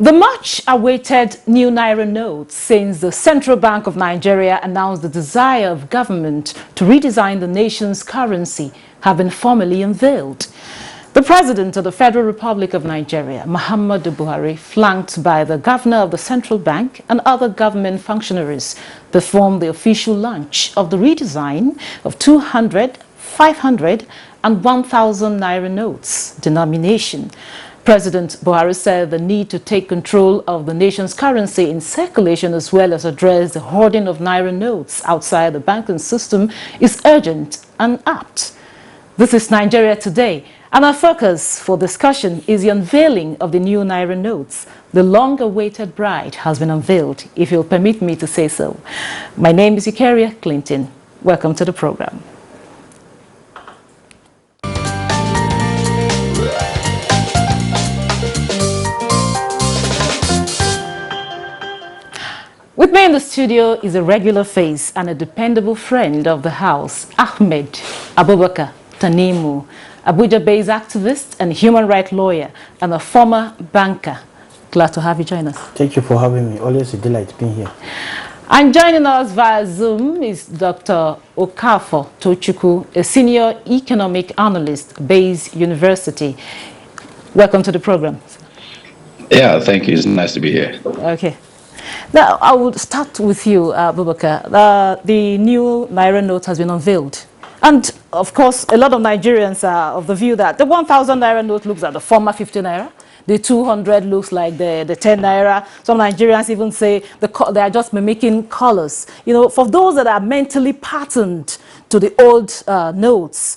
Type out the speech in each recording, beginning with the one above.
The much-awaited new Naira notes since the Central Bank of Nigeria announced the desire of government to redesign the nation's currency have been formally unveiled. The President of the Federal Republic of Nigeria, Muhammadu Buhari, flanked by the Governor of the Central Bank and other government functionaries, performed the official launch of the redesign of 200, 500 and 1,000 Naira notes denomination. President Buhari said the need to take control of the nation's currency in circulation as well as address the hoarding of Naira notes outside the banking system is urgent and apt. This is Nigeria Today, and our focus for discussion is the unveiling of the new Naira notes. The long-awaited bride has been unveiled, if you'll permit me to say so. My name is Eukaria Clinton. Welcome to the program. With me in the studio is a regular face and a dependable friend of the house, Ahmed Abubakar Tanimu, Abuja-based activist and human rights lawyer and a former banker. Glad to have you join us. Thank you for having me. Always a delight being here. And joining us via Zoom is Dr. Okafor Tochukwu, a senior economic analyst based University. Welcome to the program. Yeah, thank you. It's nice to be here. Okay. Now, I will start with you, Abubakar. The new Naira note has been unveiled. And, of course, a lot of Nigerians are of the view that the 1,000 Naira note looks like the former 50 Naira. The 200 looks like the 10 Naira. Some Nigerians even say they are just mimicking colors. You know, for those that are mentally patterned to the old notes,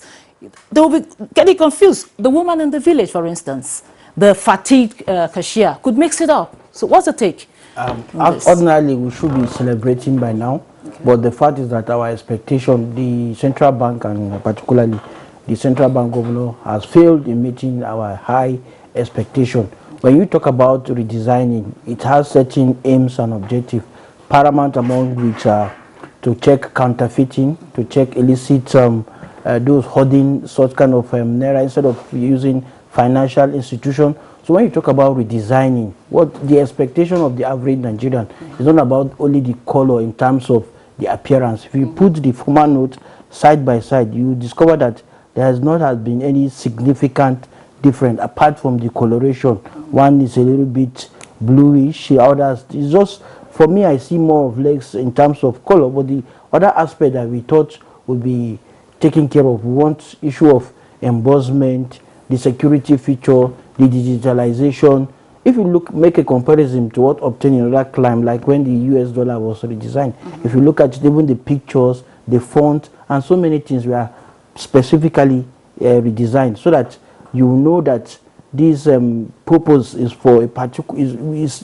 they will be getting confused. The woman in the village, for instance, the fatigued cashier could mix it up. So what's the take? Ordinarily, we should be celebrating by now, okay. But the fact is that our expectation, the central bank and particularly the central bank governor has failed in meeting our high expectation. When you talk about redesigning, it has certain aims and objectives, paramount among which are to check counterfeiting, to check illicit, those hoarding such kind of naira instead of using financial institutions. So when you talk about redesigning, what the expectation of the average Nigerian is not about only the color in terms of the appearance. If you put the former note side by side, you discover that there has not been any significant difference apart from the coloration. One is a little bit bluish, the others is just, for me, I see more of legs in terms of color, but the other aspect that we thought would be taken care of, we want issue of embossment, the security feature, the digitalization. If you make a comparison to what obtained in other climb, like when the US dollar was redesigned, if you look at it, even the pictures, the font, and so many things were specifically redesigned so that you know that this purpose is for a particular,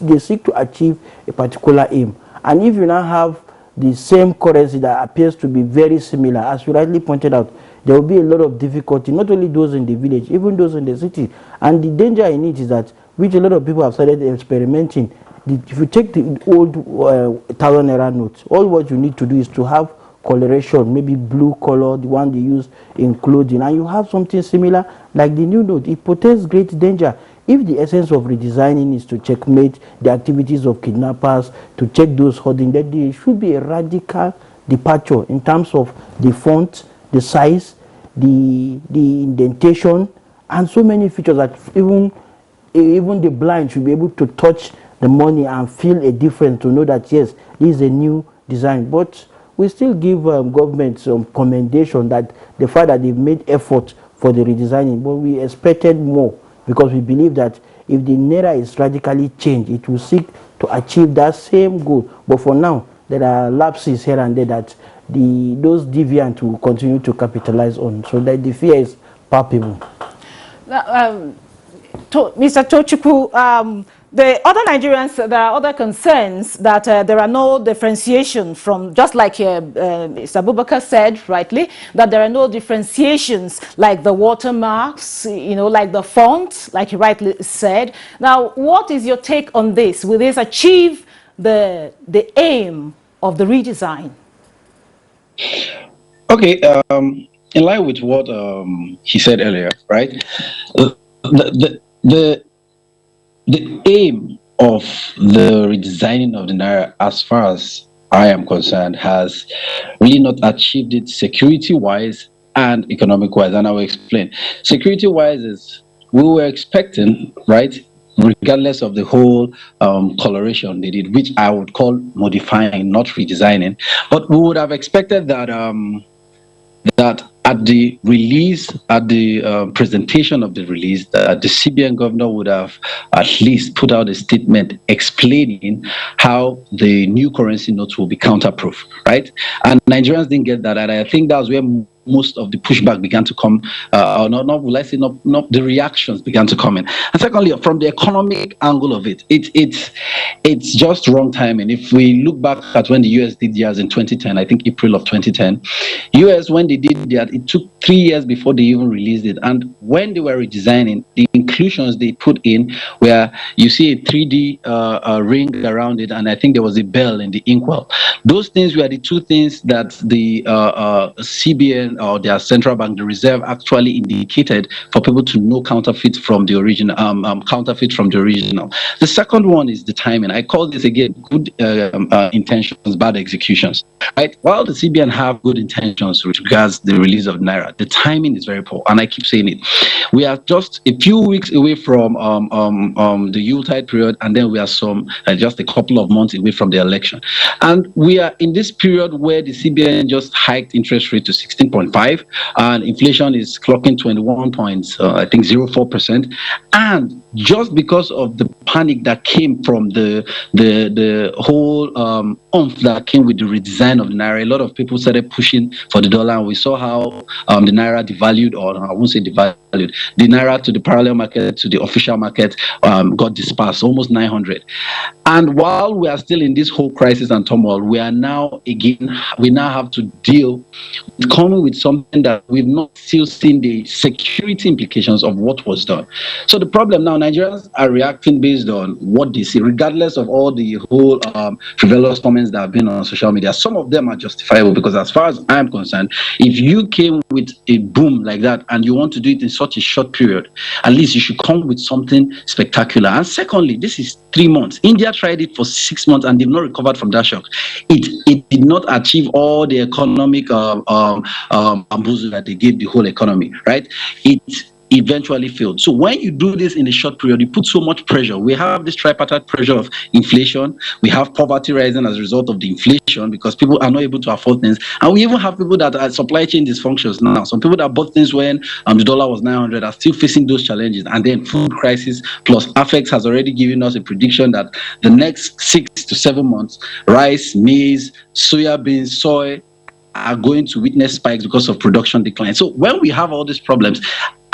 they seek to achieve a particular aim. And if you now have the same currency that appears to be very similar, as you rightly pointed out, there will be a lot of difficulty, not only those in the village, even those in the city. And the danger in it is that, which a lot of people have started experimenting, if you take the old 1,000 Naira notes, all what you need to do is to have coloration, maybe blue color, the one they use in clothing, and you have something similar like the new note. It poses great danger. If the essence of redesigning is to checkmate the activities of kidnappers, to check those hoarding, then there should be a radical departure in terms of the font, the size, the indentation, and so many features that even the blind should be able to touch the money and feel a difference to know that yes, this is a new design. But we still give government some commendation that the fact that they've made effort for the redesigning, but we expected more because we believe that if the naira is radically changed, it will seek to achieve that same goal. But for now, there are lapses here and there that those deviants will continue to capitalize on, so that the fear is palpable. Mr. Tochukwu, the other Nigerians, there are other concerns that there are no differentiation from, just like Mr. Abubakar said rightly, that there are no differentiations like the watermarks, you know, like the font, like he rightly said. Now, what is your take on this? Will this achieve the aim of the redesign? Okay, in line with what he said earlier, right? The aim of the redesigning of the naira, as far as I am concerned, has really not achieved it security-wise and economic-wise, and I will explain. Security-wise is we were expecting, right, regardless of the whole coloration they did, which I would call modifying, not redesigning, but we would have expected that that at the release, at the presentation of the release, that the CBN governor would have at least put out a statement explaining how the new currency notes will be counterproof, right? And Nigerians didn't get that, and I think that's where most of the pushback began to come, or not will I say, not the reactions began to come in. And secondly, from the economic angle of it, it's just wrong timing. If we look back at when the US did theirs in 2010, I think April of 2010, US, when they did that, it took 3 years before they even released it. And when they were redesigning, the inclusions they put in, where you see a 3D ring around it, and I think there was a bell in the inkwell. Those things were the two things that the CBN, or their central bank, the reserve, actually indicated for people to know counterfeit from the original. Counterfeit from the original. The second one is the timing. I call this again good intentions, bad executions. Right? While the CBN have good intentions with regards to the release of naira, the timing is very poor, and I keep saying it. We are just a few weeks away from the Yuletide period, and then we are just a couple of months away from the election, and we are in this period where the CBN just hiked interest rate to 16.5, and inflation is clocking 21.04%, and just because of the panic that came from the whole oomph that came with the redesign of the naira, a lot of people started pushing for the dollar, and we saw how the naira devalued, or I won't say devalued, the naira to the parallel market, to the official market, got dispersed, almost 900. And while we are still in this whole crisis and turmoil, we now have to deal with coming with something that we've not still seen the security implications of what was done. So the problem now, Nigerians are reacting based on what they see, regardless of all the whole frivolous comments that have been on social media. Some of them are justifiable, because as far as I'm concerned, if you came with a boom like that and you want to do it in such a short period, at least you should come with something spectacular. And secondly, this is 3 months. India tried it for 6 months and they've not recovered from that shock. It did not achieve all the economic bamboozle that they gave the whole economy, right? It eventually failed. So when you do this in a short period, you put so much pressure. We have this tripartite pressure of inflation. We have poverty rising as a result of the inflation, because people are not able to afford things. And we even have people that are supply chain dysfunctions now. Some people that bought things when the dollar was 900 are still facing those challenges. And then food crisis plus affects has already given us a prediction that the next 6 to 7 months, rice, maize, soya beans, soy are going to witness spikes because of production decline. So when we have all these problems,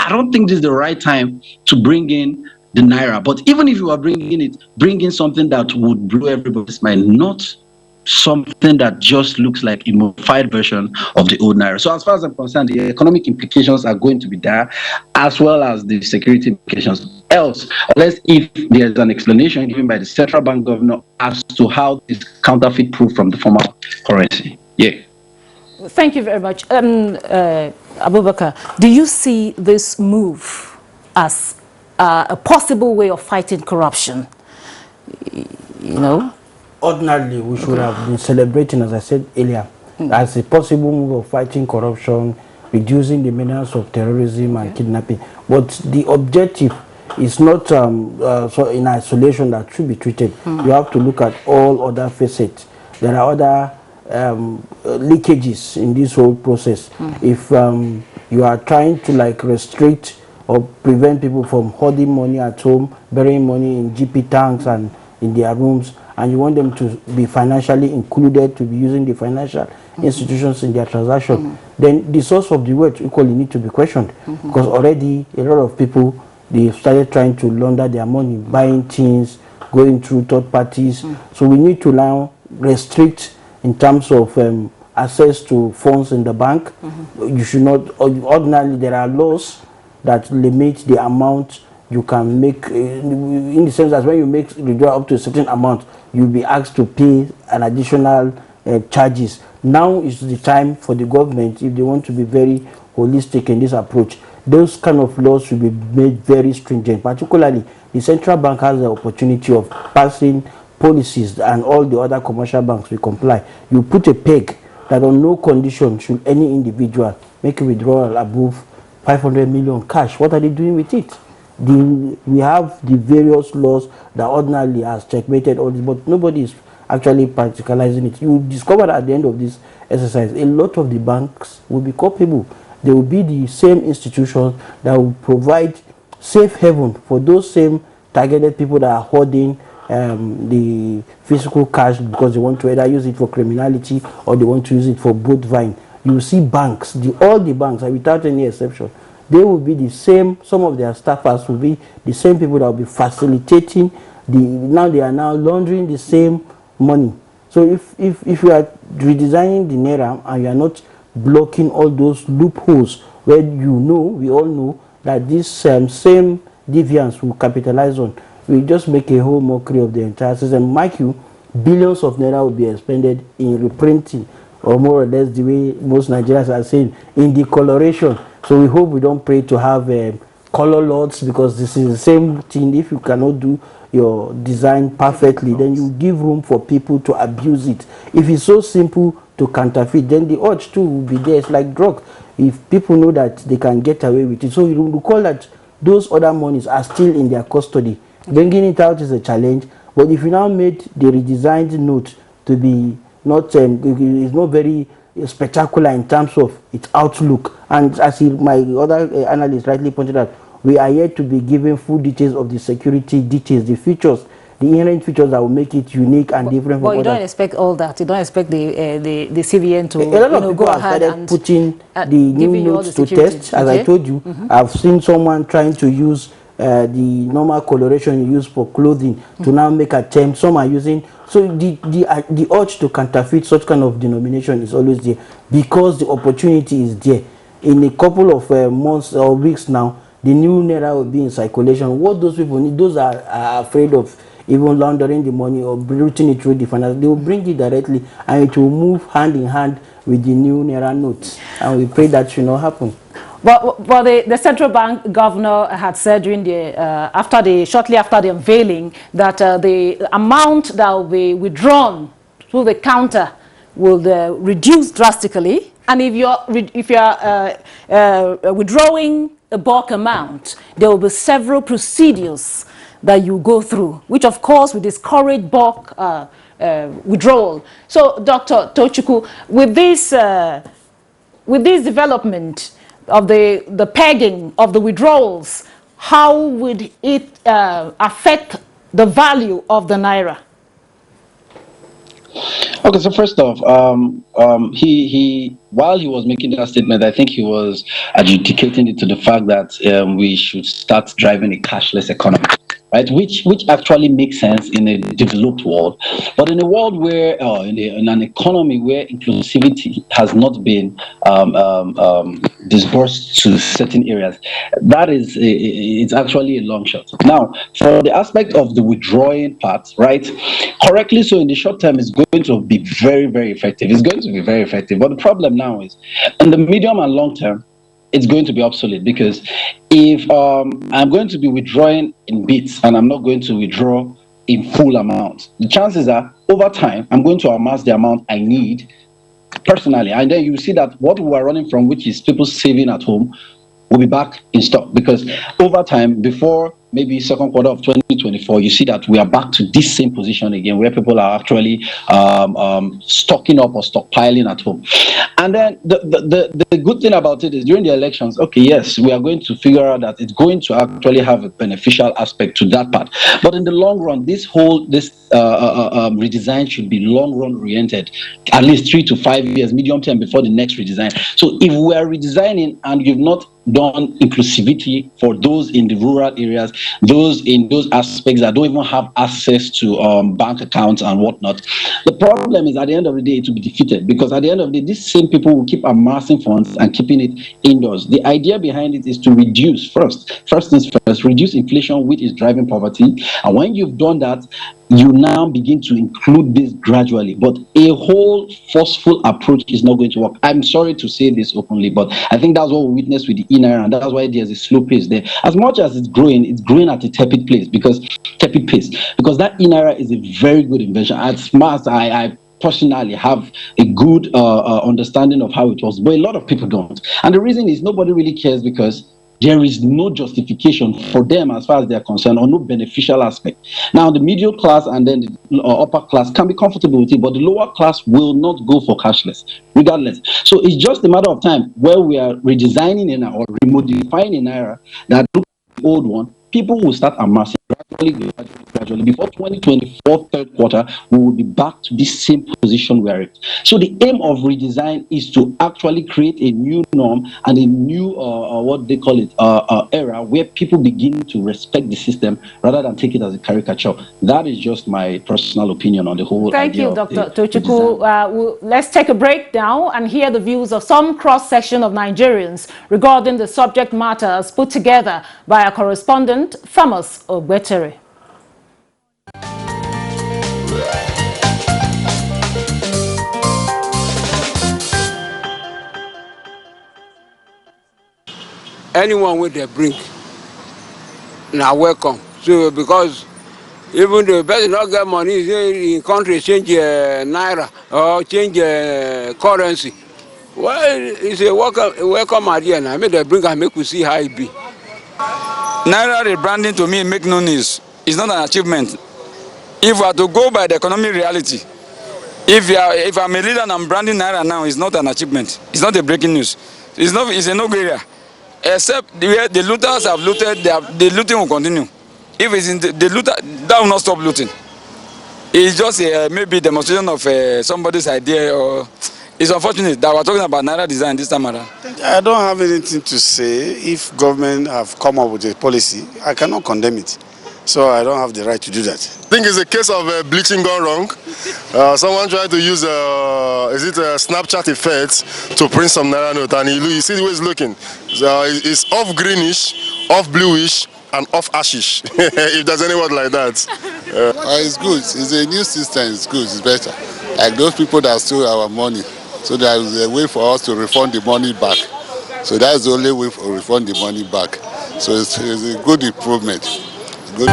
I don't think this is the right time to bring in the naira. But even if you are bringing in something that would blow everybody's mind, not something that just looks like a modified version of the old naira. So as far as I'm concerned, the economic implications are going to be there, as well as the security implications. Unless if there's an explanation given by the central bank governor as to how this counterfeit proof from the former currency. Yeah. Thank you very much. Abubakar, do you see this move as a possible way of fighting corruption? You know? Ordinarily, we should have been celebrating, as I said earlier, as a possible move of fighting corruption, reducing the menace of terrorism and kidnapping. But the objective is not so in isolation that should be treated. You have to look at all other facets. There are other leakages in this whole process. If you are trying to restrict or prevent people from hoarding money at home, burying money in GP tanks and in their rooms, and you want them to be financially included, to be using the financial institutions in their transaction, then the source of the wealth equally need to be questioned, because already a lot of people, they started trying to launder their money, buying things, going through third parties. So we need to now restrict in terms of access to funds in the bank. You should not, ordinarily there are laws that limit the amount you can make, in the sense that when you make withdrawal up to a certain amount, you'll be asked to pay an additional charges. Now is the time for the government, if they want to be very holistic in this approach, those kind of laws should be made very stringent. Particularly, the central bank has the opportunity of passing policies, and all the other commercial banks will comply. You put a peg that on no condition should any individual make a withdrawal above 500 million cash. What are they doing with it? We have the various laws that ordinarily has checkmated all this, but nobody is actually practicalizing it. You discover at the end of this exercise, a lot of the banks will be culpable. They will be the same institutions that will provide safe haven for those same targeted people that are hoarding the physical cash because they want to either use it for criminality or they want to use it for boat vine. You see banks, all the banks, without any exception, they will be the same. Some of their staffers will be the same people that will be facilitating now they are now laundering the same money. So if you are redesigning the naira and you are not blocking all those loopholes where we all know that this same deviance will capitalize on, we just make a whole mockery of the entire system. Mark you, billions of naira will be expended in reprinting, or more or less the way most Nigerians are saying, in decoloration. So we hope we don't pray to have color lords, because this is the same thing. If you cannot do your design perfectly, then you give room for people to abuse it. If it's so simple to counterfeit, then the urge too will be there. It's like drug. If people know that they can get away with it, so you recall that those other monies are still in their custody. Bringing it out is a challenge, but if you now made the redesigned note to be not it's not very spectacular in terms of its outlook, and as my other analyst rightly pointed out, we are yet to be given full details of the security details, the features, the inherent features that will make it unique and different from you don't expect all that. You don't expect the CVN to a lot of people have started putting the new notes to test. As I told you, I've seen someone trying to use the normal coloration you use for clothing to now make attempts. Some are using, so the urge to counterfeit such kind of denomination is always there, because the opportunity is there. In a couple of months or weeks now, the new naira will be in circulation. What those people need, those are afraid of even laundering the money or routing it through the finance, they will bring it directly, and it will move hand in hand with the new naira notes. And we pray that should not happen. Well, the central bank governor had said during the shortly after the unveiling that the amount that will be withdrawn through the counter will reduce drastically, and if you're withdrawing a bulk amount, there will be several procedures that you go through, which of course will discourage bulk withdrawal. So, Dr. Tochukwu, with this development of the pegging of the withdrawals, how would it affect the value of the naira? Okay, so first off, he while he was making that statement, I think he was adjudicating it to the fact that we should start driving a cashless economy, right? Which actually makes sense in a developed world, but in a world where in an economy where inclusivity has not been disbursed to certain areas, that is it's actually a long shot. Now, for the aspect of the withdrawing part, right? Correctly, so in the short term, it's going to be very, very effective. It's going to be very effective. But the problem now is, in the medium and long term, it's going to be obsolete, because if I'm going to be withdrawing in bits and I'm not going to withdraw in full amount, the chances are over time I'm going to amass the amount I need personally, and then you see that what we are running from, which is people saving at home, will be back in stock, because over time, before maybe second quarter of 2024, you see that we are back to this same position again, where people are actually stocking up or stockpiling at home. And then the good thing about it is, during the elections, okay, yes, we are going to figure out that it's going to actually have a beneficial aspect to that part. But in the long run, this redesign should be long run oriented, at least 3 to 5 years, medium term, before the next redesign. So if we are redesigning and you've not done inclusivity for those in the rural areas, those in those aspects that don't even have access to bank accounts and whatnot, the problem is, at the end of the day, it will be defeated, because at the end of the day, these same people will keep amassing funds and keeping it indoors. The idea behind it is to reduce, first things first, reduce inflation, which is driving poverty. And when you've done that, you now begin to include this gradually, but a whole forceful approach is not going to work. I'm sorry to say this openly, but I think that's what we witnessed with the INR, and that's why there's a slow pace there. As much as it's growing at a tepid pace because that INR is a very good invention. As much as I personally have a good understanding of how it was, but a lot of people don't. And the reason is nobody really cares because there is no justification for them as far as they're concerned, or no beneficial aspect. Now, the middle class and then the upper class can be comfortable with it, but the lower class will not go for cashless, regardless. So it's just a matter of time where we are redesigning in or remodifying an era that looks like the old one. People will start amassing gradually. Before 2024 third quarter, we will be back to this same position we are in. So the aim of redesign is to actually create a new norm and a new what they call it era where people begin to respect the system rather than take it as a caricature. That is just my personal opinion on the whole Thank idea you, of Dr. Tochukwu. Let's take a break now and hear the views of some cross-section of Nigerians regarding the subject matters put together by our correspondent, Thomas Ogbetere. Anyone with the brink, now welcome. So because even the person not get money, in country change naira or change currency. Well, it's a welcome idea now. Make the brink and make we see how it be. Naira rebranding to me make no news. It's not an achievement. If we are to go by the economic reality, if I'm a leader and I'm branding Naira now, it's not an achievement. It's not a breaking news. It's a no-go area. Except the looters have looted, the looting will continue. If it's in the looter, that will not stop looting. It's just maybe demonstration of somebody's idea, or it's unfortunate that we're talking about Naira design this time around. I don't have anything to say. If government have come up with a policy, I cannot condemn it. So I don't have the right to do that. I think it's a case of bleaching gone wrong. Someone tried to use a Snapchat effect to print some Naira note, and you see the way it's looking. It's off greenish, off bluish, and off ashish. If there's any word like that. It's good. It's a new system. It's good. It's better. Like those people that stole our money. So there is a way for us to refund the money back. So that's the only way to refund the money back. So it's a good improvement. Good.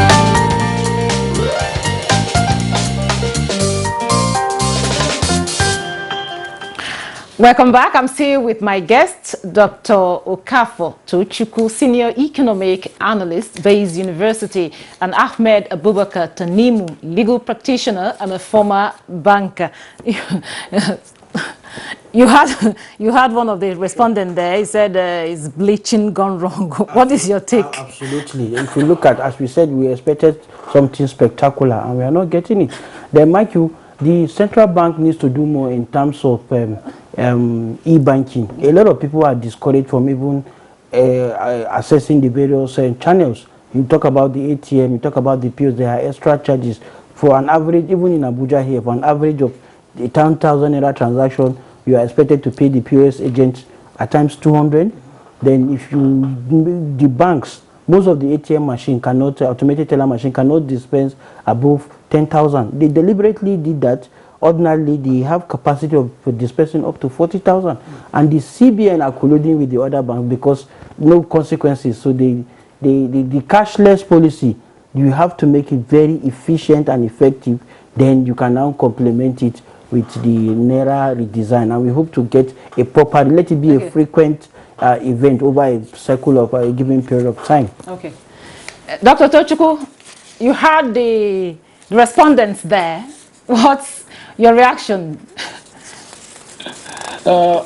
Welcome back. I'm still with my guest, Dr. Okafo Tochukwu, Senior Economic Analyst, Bayes University, and Ahmed Abubakar Tanimu, legal practitioner and a former banker. You had one of the respondents there. He said it's bleaching gone wrong. What is your take? Absolutely. If you look at, as we said, we expected something spectacular, and we are not getting it. Then, mind you, the central bank needs to do more in terms of e-banking. A lot of people are discouraged from even accessing the various channels. You talk about the ATM, you talk about the POS, there are extra charges. For an average, even in Abuja here, for an average of the 10,000 naira transaction, you are expected to pay the POS agent at times 200. Then if the banks, most of the ATM machine cannot, automated teller machine cannot dispense above 10,000. They deliberately did that. Ordinarily, they have capacity of dispensing up to 40,000. And the CBN are colluding with the other bank because no consequences. So the cashless policy, you have to make it very efficient and effective. Then you can now complement it with the Naira redesign. And we hope to get a proper, let it be a frequent event over a cycle of a given period of time. Okay. Dr. Tochukwu, you heard the respondents there. What's your reaction?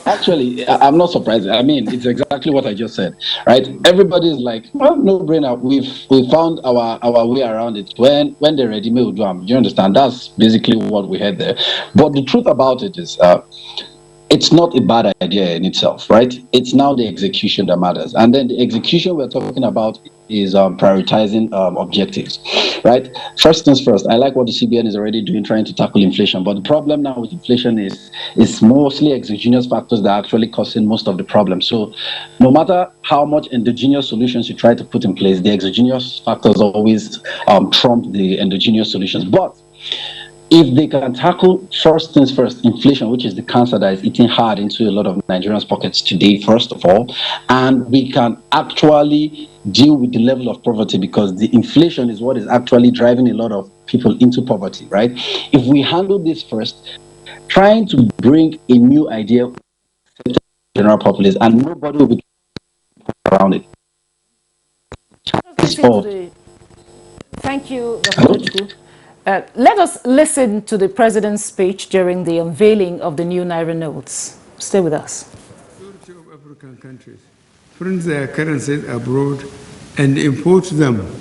Actually, I'm not surprised. I mean, it's exactly what I just said, right? Everybody's like, well, no brainer. We found our way around it. When they're ready, do you understand? That's basically what we had there. But the truth about it is, it's not a bad idea in itself, right? It's now the execution that matters. And then the execution we're talking about is prioritizing objectives, right? First things first, I like what the CBN is already doing, trying to tackle inflation. But the problem now with inflation is mostly exogenous factors that are actually causing most of the problem. So no matter how much endogenous solutions you try to put in place, the exogenous factors always trump the endogenous solutions. But if they can tackle first things first, inflation, which is the cancer that is eating hard into a lot of Nigerians' pockets today, first of all, and we can actually deal with the level of poverty, because the inflation is what is actually driving a lot of people into poverty, right? If we handle this first, trying to bring a new idea to the general populace, and nobody will be around it. Thank you, Dr. Tochukwu. Let us listen to the president's speech during the unveiling of the new Naira notes. Stay with us. Majority of African countries print their currencies abroad and import them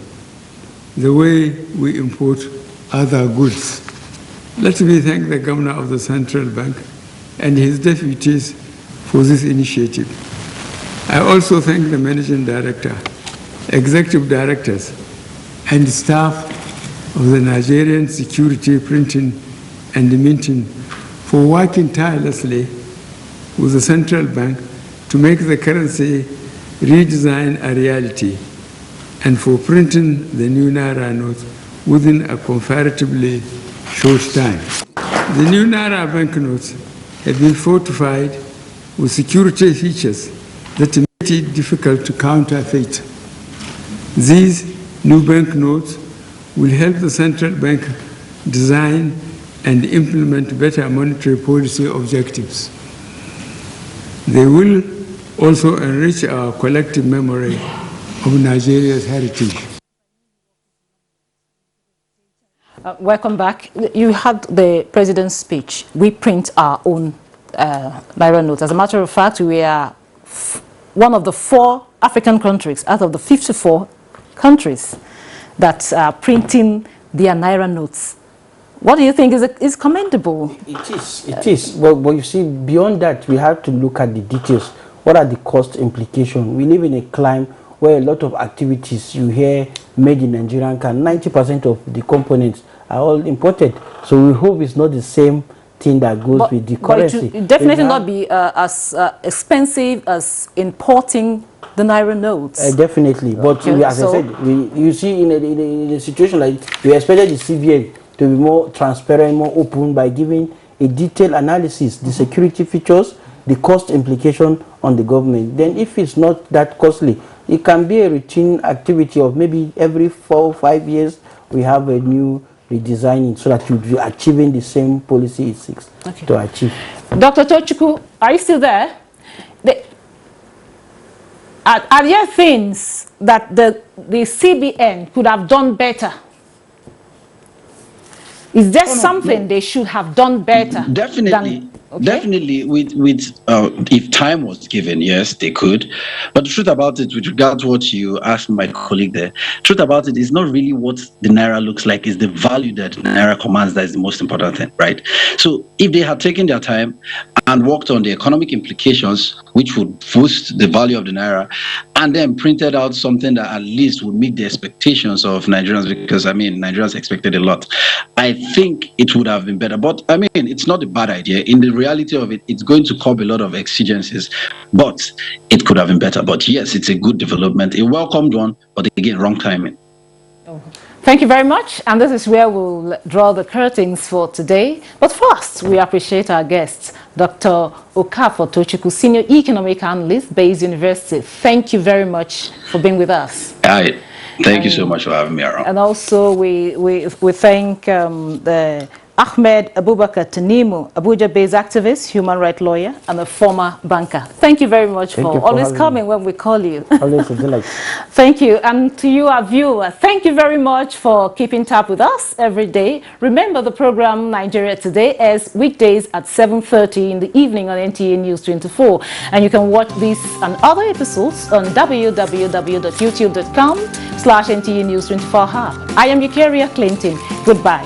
the way we import other goods. Let me thank the governor of the central bank and his deputies for this initiative. I also thank the managing director, executive directors, and staff of the Nigerian Security Printing and Minting for working tirelessly with the central bank to make the currency redesign a reality, and for printing the new Naira notes within a comparatively short time. The new Naira banknotes have been fortified with security features that make it difficult to counterfeit. These new banknotes will help the central bank design and implement better monetary policy objectives. They will also enrich our collective memory of Nigeria's heritage. Welcome back. You had the president's speech. We print our own Naira notes. As a matter of fact, we are one of the 4 African countries out of the 54 countries that are printing their Naira notes. What do you think is commendable? It is. But you see, beyond that, we have to look at the details. What are the cost implications? We live in a climate where a lot of activities you hear made in Nigerian can 90% of the components are all imported. So we hope it's not the same thing that goes with the currency. But it will definitely not be as expensive as importing the Naira notes. Definitely. But as I said, you see, in a situation like, we expected the CBN to be more transparent, more open, by giving a detailed analysis, the security features, the cost implication on the government. Then if it's not that costly, it can be a routine activity of maybe every 4 or 5 years we have a new redesigning, so that you'll be achieving the same policy it seeks to achieve. Dr. Tochukwu, are you still there? Are there things that the CBN could have done better? Is there something they should have done better? Definitely. Definitely, with if time was given, yes, they could. But the truth about it, with regard to what you asked my colleague there, truth about it is not really what the Naira looks like, is the value that Naira commands that is the most important thing, right? So if they had taken their time and worked on the economic implications, which would boost the value of the Naira, and then printed out something that at least would meet the expectations of Nigerians, because, I mean, Nigerians expected a lot, I think it would have been better. But, I mean, it's not a bad idea. In the reality of it, it's going to curb a lot of exigencies, but it could have been better. But yes, it's a good development, a welcomed one, but again, wrong timing. Thank you very much, and this is where we'll draw the curtains for today. But first, we appreciate our guests, Dr. Okafor Tochukwu, Senior Economic Analyst, Bayes University. Thank you very much for being with us. Hi. Thank you so much for having me around. And also, we thank the Ahmed Abubakar Tanimu, Abuja-based activist, human rights lawyer, and a former banker. Thank you very much for always coming when we call you. Always a delight. Thank you. And to you, our viewer, thank you very much for keeping tab with us every day. Remember, the program Nigeria Today airs weekdays at 7:30 in the evening on NTA News 24. And you can watch these and other episodes on www.youtube.com/NTA News 24 app. I am Eukaria Clinton. Goodbye.